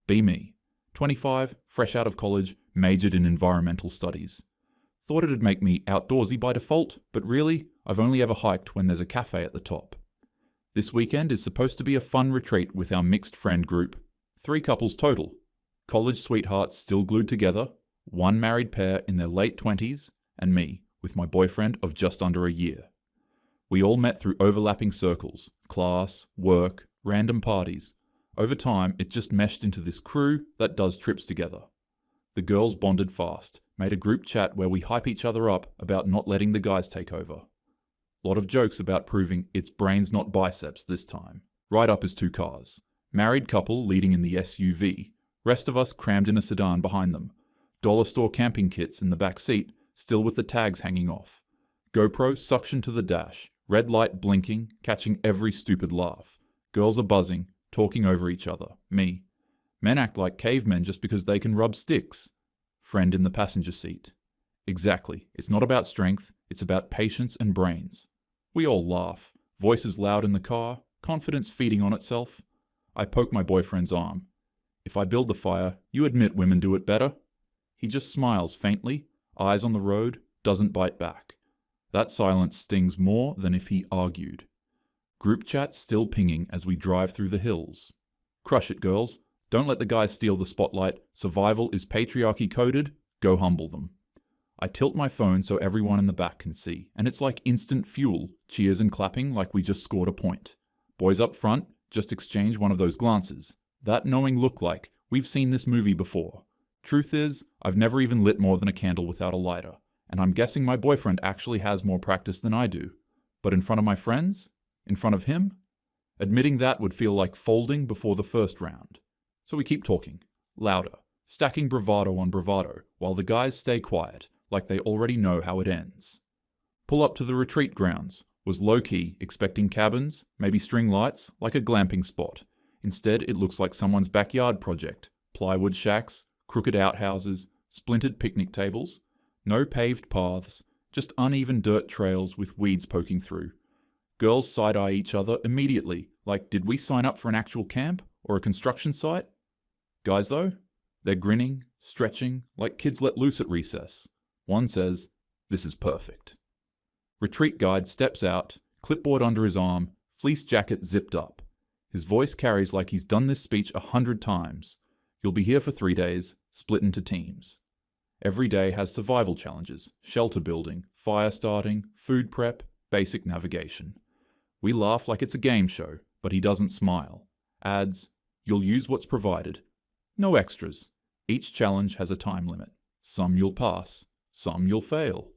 Be me. 25, fresh out of college, majored in environmental studies. Thought it'd make me outdoorsy by default, but really, I've only ever hiked when there's a cafe at the top. This weekend is supposed to be a fun retreat with our mixed friend group. 3 couples total. College sweethearts still glued together, 1 married pair in their late 20s, and me, with my boyfriend of just under a year. We all met through overlapping circles, class, work, random parties. Over time, it just meshed into this crew that does trips together. The girls bonded fast, made a group chat where we hype each other up about not letting the guys take over. Lot of jokes about proving it's brains not biceps this time. Right up is 2 cars. Married couple leading in the SUV. Rest of us crammed in a sedan behind them. Dollar store camping kits in the back seat, still with the tags hanging off. GoPro suction to the dash. Red light blinking, catching every stupid laugh. Girls are buzzing, talking over each other. Me. Men act like cavemen just because they can rub sticks. Friend in the passenger seat. Exactly. It's not about strength, it's about patience and brains. We all laugh. Voices loud in the car, confidence feeding on itself. I poke my boyfriend's arm. If I build the fire, you admit women do it better? He just smiles faintly, eyes on the road, doesn't bite back. That silence stings more than if he argued. Group chat still pinging as we drive through the hills. Crush it, girls. Don't let the guys steal the spotlight. Survival is patriarchy coded. Go humble them. I tilt my phone so everyone in the back can see, and it's like instant fuel, cheers and clapping like we just scored a point. Boys up front, just exchange one of those glances. That knowing look like, we've seen this movie before. Truth is, I've never even lit more than a candle without a lighter, and I'm guessing my boyfriend actually has more practice than I do. But in front of my friends? In front of him? Admitting that would feel like folding before the first round. So we keep talking, louder, stacking bravado on bravado, while the guys stay quiet, like they already know how it ends. Pull up to the retreat grounds. Was low-key, expecting cabins, maybe string lights, like a glamping spot. Instead, it looks like someone's backyard project. Plywood shacks, crooked outhouses, splintered picnic tables. No paved paths, just uneven dirt trails with weeds poking through. Girls side-eye each other immediately, like did we sign up for an actual camp or a construction site? Guys though? They're grinning, stretching, like kids let loose at recess. One says, "This is perfect." Retreat guide steps out, clipboard under his arm, fleece jacket zipped up. His voice carries like he's done this speech 100 times. You'll be here for 3 days, split into teams. Every day has survival challenges, shelter building, fire starting, food prep, basic navigation. We laugh like it's a game show, but he doesn't smile. Adds, you'll use what's provided. No extras. Each challenge has a time limit. Some you'll pass, some you'll fail.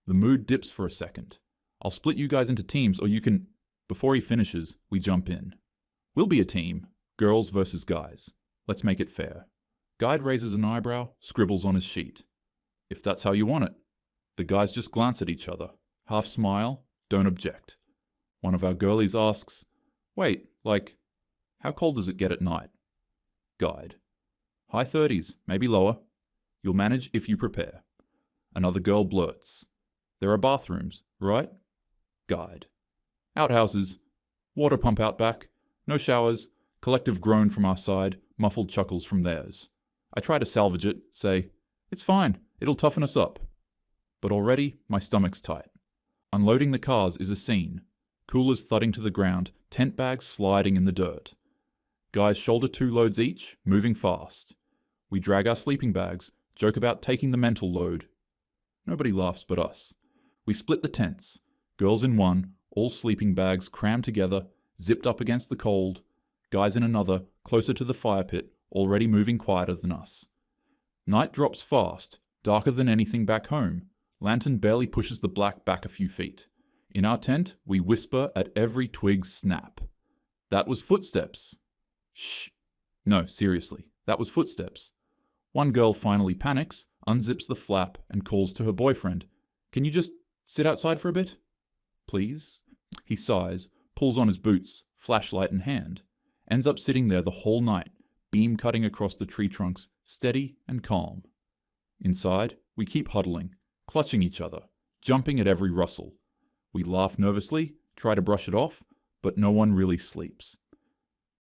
The mood dips for a second. I'll split you guys into teams or you can... Before he finishes, we jump in. We'll be a team, girls versus guys. Let's make it fair. Guide raises an eyebrow, scribbles on his sheet. If that's how you want it. The guys just glance at each other, half smile, don't object. One of our girlies asks, wait, like, how cold does it get at night? Guide. High 30s, maybe lower. You'll manage if you prepare. Another girl blurts. There are bathrooms, right? Guide. Outhouses. Water pump out back. No showers. Collective groan from our side, muffled chuckles from theirs. I try to salvage it, say, it's fine, it'll toughen us up. But already, my stomach's tight. Unloading the cars is a scene. Coolers thudding to the ground, tent bags sliding in the dirt. Guys shoulder 2 loads each, moving fast. We drag our sleeping bags, joke about taking the mental load. Nobody laughs but us. We split the tents. Girls in one, all sleeping bags crammed together, zipped up against the cold. Guys in another, closer to the fire pit, already moving quieter than us. Night drops fast, darker than anything back home. Lantern barely pushes the black back a few feet. In our tent, we whisper at every twig snap. That was footsteps. Shh. No, seriously, that was footsteps. One girl finally panics, unzips the flap, and calls to her boyfriend. Can you just sit outside for a bit? Please? He sighs, pulls on his boots, flashlight in hand. Ends up sitting there the whole night, beam cutting across the tree trunks, steady and calm. Inside, we keep huddling, clutching each other, jumping at every rustle. We laugh nervously, try to brush it off, but no one really sleeps.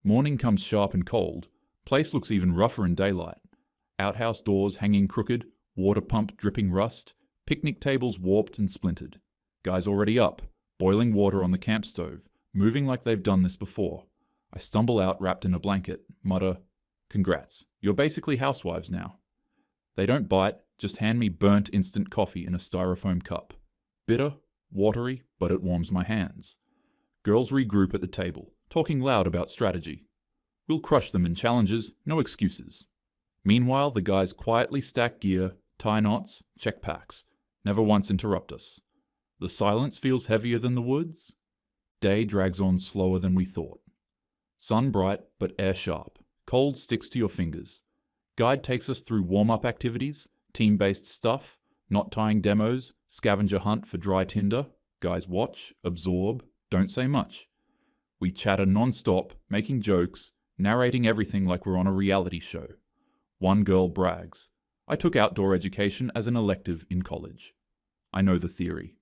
Morning comes sharp and cold, Place looks even rougher in daylight. Outhouse doors hanging crooked, water pump dripping rust, picnic tables warped and splintered. Guys already up, boiling water on the camp stove, moving like they've done this before. I stumble out wrapped in a blanket, mutter, "Congrats, you're basically housewives now." They don't bite, just hand me burnt instant coffee in a styrofoam cup. Bitter, watery, but it warms my hands. Girls regroup at the table, talking loud about strategy. We'll crush them in challenges, no excuses. Meanwhile, the guys quietly stack gear, tie knots, check packs, never once interrupt us. The silence feels heavier than the woods. Day drags on slower than we thought. Sun bright, but air sharp. Cold sticks to your fingers. Guide takes us through warm-up activities, team-based stuff, knot tying demos, scavenger hunt for dry tinder. Guys watch, absorb, don't say much. We chatter non-stop, making jokes, narrating everything like we're on a reality show. One girl brags, "I took outdoor education as an elective in college." I know the theory.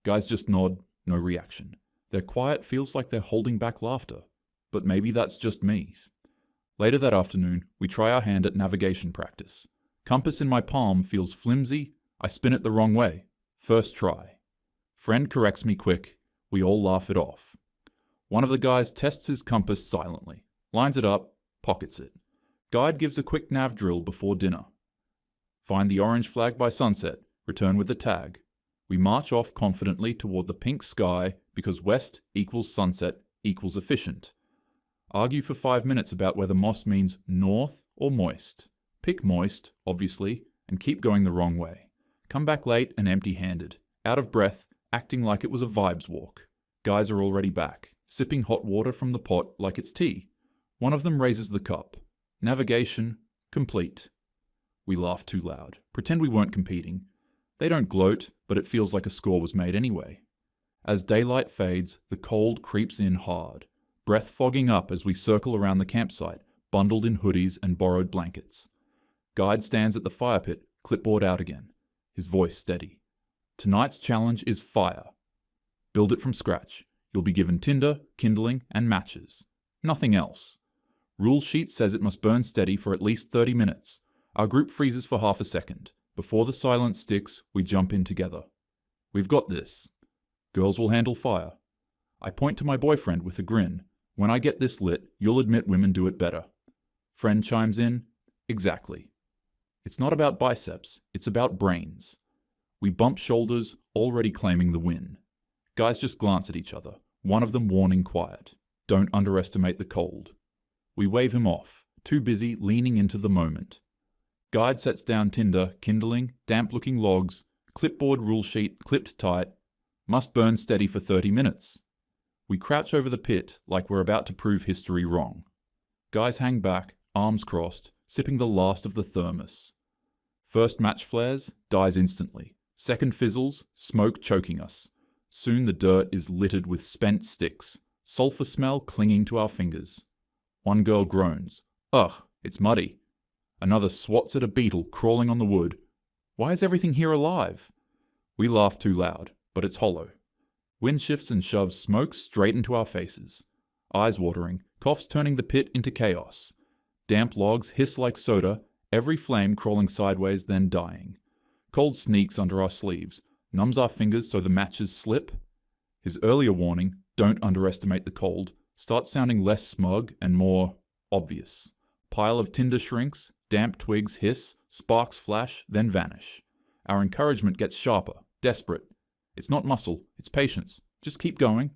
Guys just nod, no reaction. Their quiet feels like they're holding back laughter, but maybe that's just me. Later that afternoon, we try our hand at navigation practice. Compass in my palm feels flimsy, I spin it the wrong way. First try. Friend corrects me quick, we all laugh it off. One of the guys tests his compass silently, lines it up, pockets it. Guide gives a quick nav drill before dinner. Find the orange flag by sunset, return with the tag. We march off confidently toward the pink sky because west equals sunset equals efficient. Argue for 5 minutes about whether moss means north or moist. Pick moist, obviously, and keep going the wrong way. Come back late and empty-handed, out of breath, acting like it was a vibes walk. Guys are already back, sipping hot water from the pot like it's tea. One of them raises the cup. Navigation complete. We laugh too loud, pretend we weren't competing. They don't gloat, but it feels like a score was made anyway. As daylight fades, the cold creeps in hard, breath fogging up as we circle around the campsite, bundled in hoodies and borrowed blankets. Guide stands at the fire pit, clipboard out again, his voice steady. Tonight's challenge is fire. Build it from scratch. You'll be given tinder, kindling, and matches. Nothing else. Rule sheet says it must burn steady for at least 30 minutes. Our group freezes for half a second. Before the silence sticks, we jump in together. We've got this. Girls will handle fire. I point to my boyfriend with a grin. When I get this lit, you'll admit women do it better. Friend chimes in. Exactly. It's not about biceps, it's about brains. We bump shoulders, already claiming the win. Guys just glance at each other, one of them warning quiet. Don't underestimate the cold. We wave him off, too busy leaning into the moment. Guide sets down tinder, kindling, damp-looking logs, clipboard rule sheet clipped tight. Must burn steady for 30 minutes. We crouch over the pit like we're about to prove history wrong. Guys hang back, arms crossed, sipping the last of the thermos. First match flares, dies instantly. Second fizzles, smoke choking us. Soon the dirt is littered with spent sticks, sulfur smell clinging to our fingers. One girl groans. Ugh, it's muddy. Another swats at a beetle crawling on the wood. Why is everything here alive? We laugh too loud, but it's hollow. Wind shifts and shoves smoke straight into our faces. Eyes watering, coughs turning the pit into chaos. Damp logs hiss like soda, every flame crawling sideways then dying. Cold sneaks under our sleeves, numbs our fingers so the matches slip. His earlier warning, don't underestimate the cold, starts sounding less smug and more obvious. Pile of tinder shrinks, damp twigs hiss, sparks flash, then vanish. Our encouragement gets sharper, desperate. It's not muscle, it's patience. Just keep going.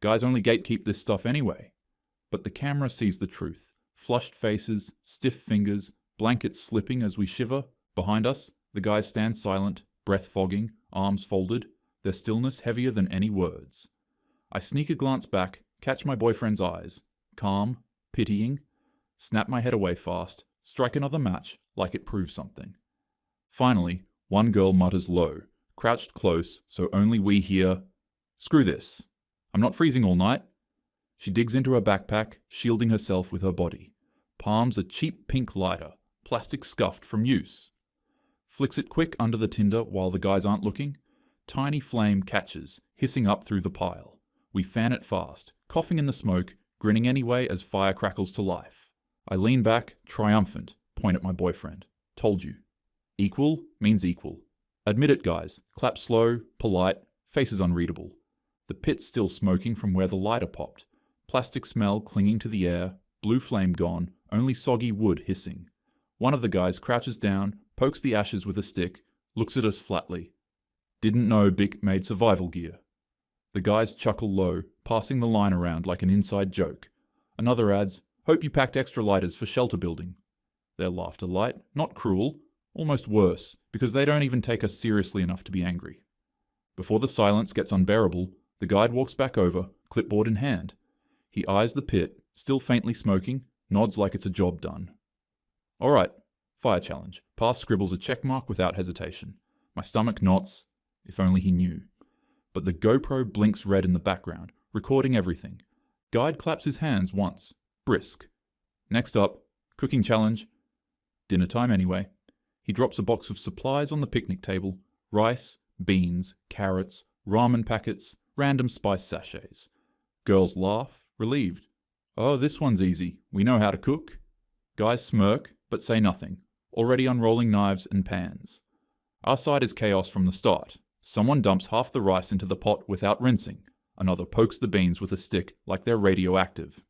Guys only gatekeep this stuff anyway. But the camera sees the truth. Flushed faces, stiff fingers, blankets slipping as we shiver. Behind us, the guys stand silent, breath fogging, arms folded, their stillness heavier than any words. I sneak a glance back, catch my boyfriend's eyes. Calm, pitying. Snap my head away fast, strike another match like it proves something. Finally, one girl mutters low, crouched close so only we hear, "Screw this. I'm not freezing all night." She digs into her backpack, shielding herself with her body. Palms a cheap pink lighter, plastic scuffed from use. Flicks it quick under the tinder while the guys aren't looking. Tiny flame catches, hissing up through the pile. We fan it fast, coughing in the smoke, grinning anyway as fire crackles to life. I lean back, triumphant, point at my boyfriend. Told you. Equal means equal. Admit it, guys. Clap slow, polite, faces unreadable. The pit's still smoking from where the lighter popped. Plastic smell clinging to the air, blue flame gone, only soggy wood hissing. One of the guys crouches down, pokes the ashes with a stick, looks at us flatly. Didn't know Bic made survival gear. The guys chuckle low, passing the line around like an inside joke. Another adds, hope you packed extra lighters for shelter building. Their laughter light, not cruel, almost worse, because they don't even take us seriously enough to be angry. Before the silence gets unbearable, the guide walks back over, clipboard in hand. He eyes the pit, still faintly smoking, nods like it's a job done. All right, fire challenge. Pass scribbles a checkmark without hesitation. My stomach knots, if only he knew. But the GoPro blinks red in the background, recording everything. Guide claps his hands once, brisk. Next up, cooking challenge. Dinner time anyway. He drops a box of supplies on the picnic table. Rice, beans, carrots, ramen packets, random spice sachets. Girls laugh, relieved. Oh, this one's easy. We know how to cook. Guys smirk, but say nothing, already unrolling knives and pans. Our side is chaos from the start. Someone dumps half the rice into the pot without rinsing. Another pokes the beans with a stick like they're radioactive.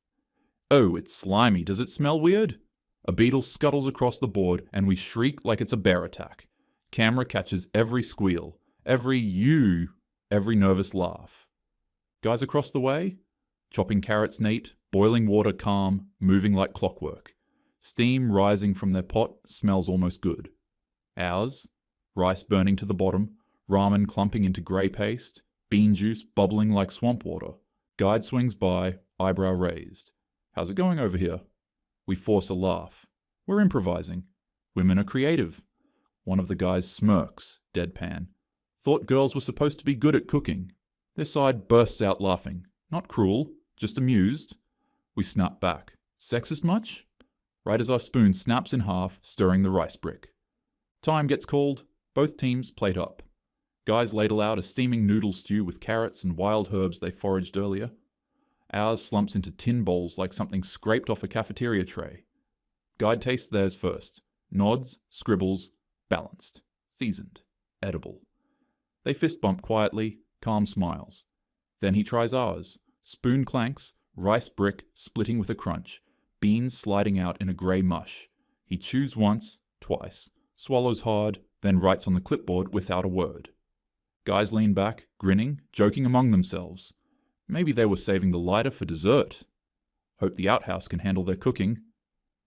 Oh, it's slimy. Does it smell weird? A beetle scuttles across the board and we shriek like it's a bear attack. Camera catches every squeal, every nervous laugh. Guys across the way? Chopping carrots neat, boiling water calm, moving like clockwork. Steam rising from their pot smells almost good. Ours? Rice burning to the bottom, ramen clumping into grey paste, bean juice bubbling like swamp water. Guide swings by, eyebrow raised. How's it going over here? We force a laugh. We're improvising. Women are creative. One of the guys smirks, deadpan. Thought girls were supposed to be good at cooking. Their side bursts out laughing. Not cruel, just amused. We snap back. Sexist much? Right as our spoon snaps in half, stirring the rice brick. Time gets called. Both teams plate up. Guys ladle out a steaming noodle stew with carrots and wild herbs they foraged earlier. Ours slumps into tin bowls like something scraped off a cafeteria tray. Guide tastes theirs first. Nods, scribbles, balanced, seasoned, edible. They fist bump quietly, calm smiles. Then he tries ours. Spoon clanks, rice brick splitting with a crunch, beans sliding out in a grey mush. He chews once, twice, swallows hard, then writes on the clipboard without a word. Guys lean back, grinning, joking among themselves. Maybe they were saving the lighter for dessert. Hope the outhouse can handle their cooking.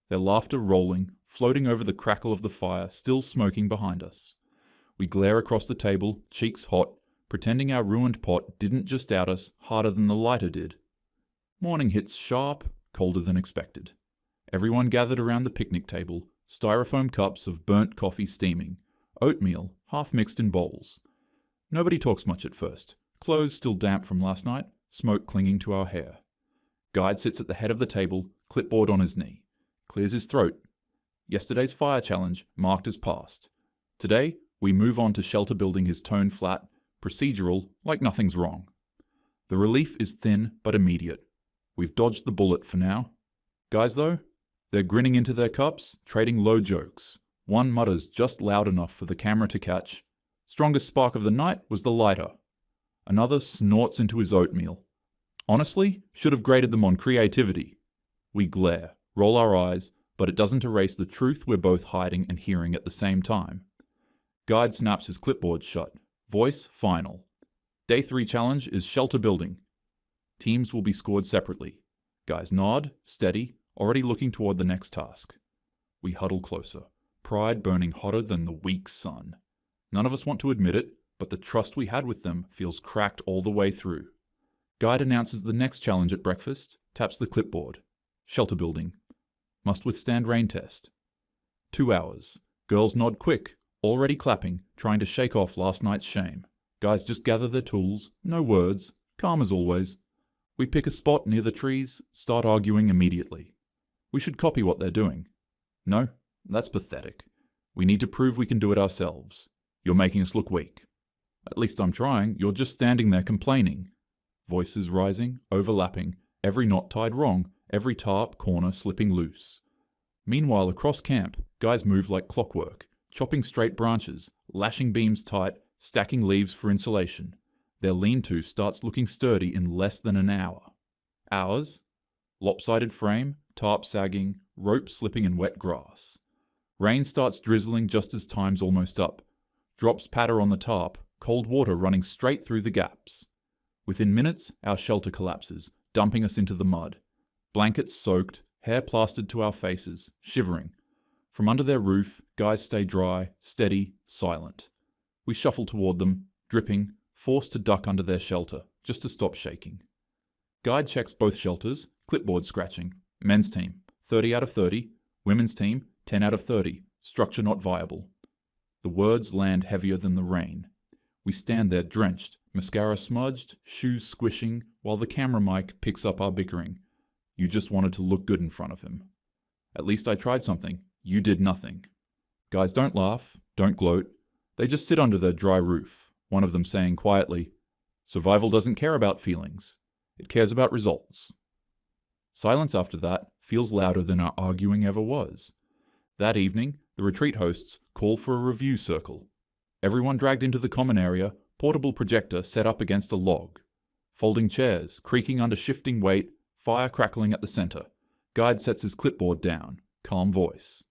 Their laughter rolling, floating over the crackle of the fire, still smoking behind us. We glare across the table, cheeks hot, pretending our ruined pot didn't just out us harder than the lighter did. Morning hits sharp, colder than expected. Everyone gathered around the picnic table, styrofoam cups of burnt coffee steaming, oatmeal half mixed in bowls. Nobody talks much at first, clothes still damp from last night, smoke clinging to our hair. Guide sits at the head of the table, clipboard on his knee. Clears his throat. Yesterday's fire challenge marked as passed. Today, we move on to shelter building his tone flat, procedural, like nothing's wrong. The relief is thin but immediate. We've dodged the bullet for now. Guys, though, they're grinning into their cups, trading low jokes. One mutters just loud enough for the camera to catch. Strongest spark of the night was the lighter. Another snorts into his oatmeal. Honestly, should have graded them on creativity. We glare, roll our eyes, but it doesn't erase the truth we're both hiding and hearing at the same time. Guide snaps his clipboard shut. Voice final. Day 3 challenge is shelter building. Teams will be scored separately. Guys nod, steady, already looking toward the next task. We huddle closer, pride burning hotter than the weak sun. None of us want to admit it, but the trust we had with them feels cracked all the way through. Guide announces the next challenge at breakfast, taps the clipboard. Shelter building. Must withstand rain test. 2 hours. Girls nod quick, already clapping, trying to shake off last night's shame. Guys just gather their tools, no words, calm as always. We pick a spot near the trees, start arguing immediately. We should copy what they're doing. No, that's pathetic. We need to prove we can do it ourselves. You're making us look weak. At least I'm trying, you're just standing there complaining. Voices rising, overlapping, every knot tied wrong, every tarp corner slipping loose. Meanwhile, across camp, guys move like clockwork, chopping straight branches, lashing beams tight, stacking leaves for insulation. Their lean-to starts looking sturdy in less than an hour. Ours? Lopsided frame, tarp sagging, rope slipping in wet grass. Rain starts drizzling just as time's almost up. Drops patter on the tarp, cold water running straight through the gaps. Within minutes, our shelter collapses, dumping us into the mud. Blankets soaked, hair plastered to our faces, shivering. From under their roof, guys stay dry, steady, silent. We shuffle toward them, dripping, forced to duck under their shelter, just to stop shaking. Guide checks both shelters, clipboard scratching. Men's team, 30 out of 30. Women's team, 10 out of 30. Structure not viable. The words land heavier than the rain. We stand there drenched, mascara smudged, shoes squishing, while the camera mic picks up our bickering. You just wanted to look good in front of him. At least I tried something. You did nothing. Guys don't laugh, don't gloat. They just sit under their dry roof, one of them saying quietly, "Survival doesn't care about feelings. It cares about results." Silence after that feels louder than our arguing ever was. That evening, the retreat hosts call for a review circle. Everyone dragged into the common area, portable projector set up against a log. Folding chairs, creaking under shifting weight, fire crackling at the center. Guide sets his clipboard down, calm voice.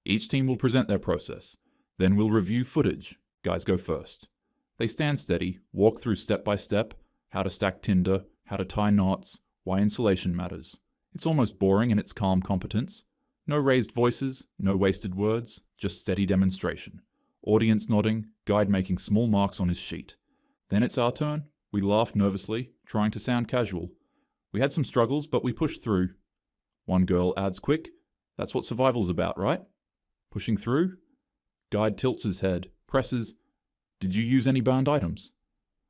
Each team will present their process. Then we'll review footage. Guys go first. They stand steady, walk through step by step, how to stack tinder, how to tie knots, why insulation matters. It's almost boring in its calm competence. No raised voices, no wasted words, just steady demonstration. Audience nodding, guide making small marks on his sheet. Then it's our turn. We laugh nervously, trying to sound casual. We had some struggles, but we pushed through. One girl adds quick, "That's what survival's about, right?" Pushing through? Guide tilts his head, presses, "Did you use any burned items?"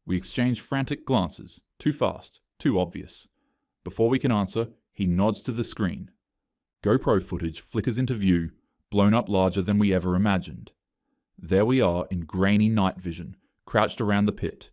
We exchange frantic glances, too fast, too obvious. Before we can answer, he nods to the screen. GoPro footage flickers into view, blown up larger than we ever imagined. There we are in grainy night vision, crouched around the pit.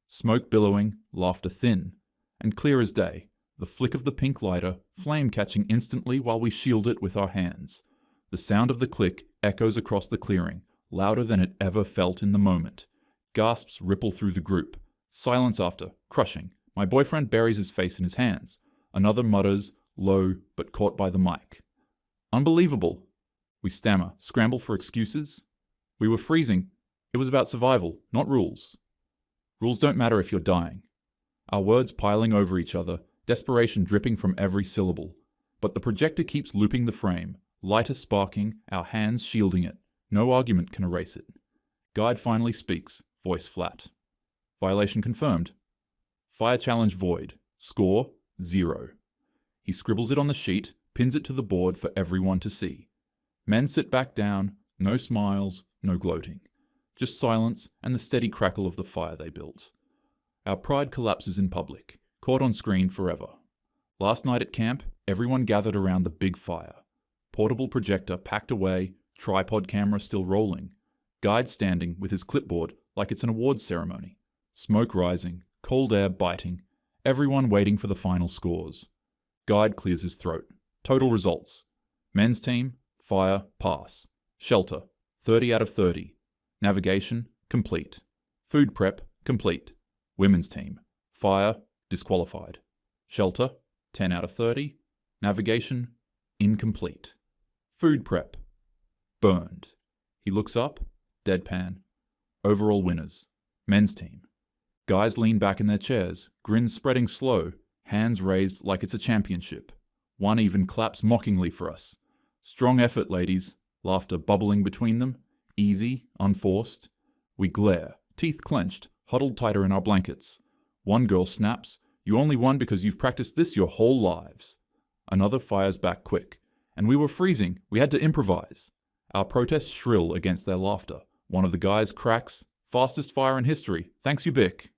Smoke billowing, laughter thin, and clear as day, the flick of the pink lighter, flame catching instantly while we shield it with our hands. The sound of the click echoes across the clearing, louder than it ever felt in the moment. Gasps ripple through the group. Silence after, crushing. My boyfriend buries his face in his hands. Another mutters, low, but caught by the mic. "Unbelievable." We stammer, scramble for excuses. We were freezing. It was about survival, not rules. Rules don't matter if you're dying. Our words piling over each other, desperation dripping from every syllable. But the projector keeps looping the frame, lighter sparking, our hands shielding it. No argument can erase it. Guide finally speaks, voice flat. Violation confirmed. Fire challenge void. Score, 0. He scribbles it on the sheet, pins it to the board for everyone to see. Men sit back down, no smiles, no gloating. Just silence and the steady crackle of the fire they built. Our pride collapses in public, caught on screen forever. Last night at camp, everyone gathered around the big fire. Portable projector packed away, tripod camera still rolling. Guide standing with his clipboard like it's an awards ceremony. Smoke rising, cold air biting. Everyone waiting for the final scores. Guide clears his throat. Total results. Men's team, fire, pass. Shelter, 30 out of 30. Navigation, complete. Food prep, complete. Women's team, fire, disqualified. Shelter, 10 out of 30. Navigation, incomplete. Food prep, burned. He looks up, deadpan. Overall winners. Men's team. Guys lean back in their chairs, grins spreading slow, hands raised like it's a championship. One even claps mockingly for us. Strong effort, ladies. Laughter bubbling between them. Easy, unforced. We glare, teeth clenched, huddled tighter in our blankets. One girl snaps, "You only won because you've practiced this your whole lives." Another fires back quick. "And we were freezing. We had to improvise." Our protests shrill against their laughter. One of the guys cracks, "Fastest fire in history. Thanks you, Bick."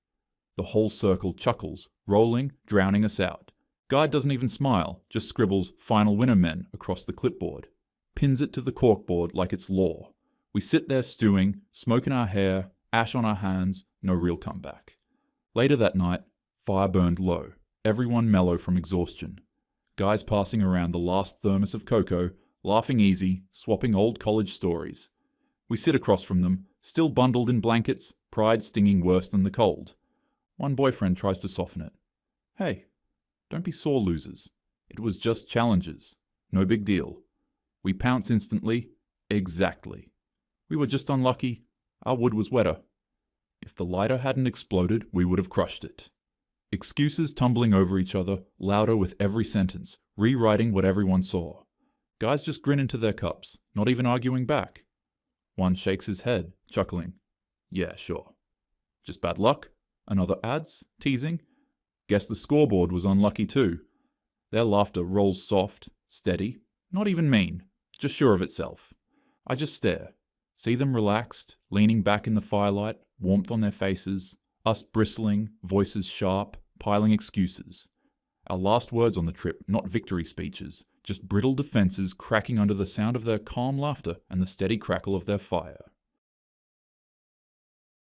The whole circle chuckles, rolling, drowning us out. Guide doesn't even smile, just scribbles "Final winner, men" across the clipboard. Pins it to the corkboard like it's law. We sit there stewing, smoke in our hair, ash on our hands, no real comeback. Later that night, fire burned low, everyone mellow from exhaustion. Guys passing around the last thermos of cocoa, laughing easy, swapping old college stories. We sit across from them, still bundled in blankets, pride stinging worse than the cold. One boyfriend tries to soften it. Hey, don't be sore losers. It was just challenges. No big deal. We pounce instantly. Exactly. We were just unlucky. Our wood was wetter. If the lighter hadn't exploded, we would have crushed it. Excuses tumbling over each other, louder with every sentence, rewriting what everyone saw. Guys just grin into their cups, not even arguing back. One shakes his head, chuckling. Yeah, sure. Just bad luck? Another adds, teasing. Guess the scoreboard was unlucky too. Their laughter rolls soft, steady, not even mean, just sure of itself. I just stare, see them relaxed, leaning back in the firelight, warmth on their faces, us bristling, voices sharp, piling excuses. Our last words on the trip, not victory speeches, just brittle defenses cracking under the sound of their calm laughter and the steady crackle of their fire.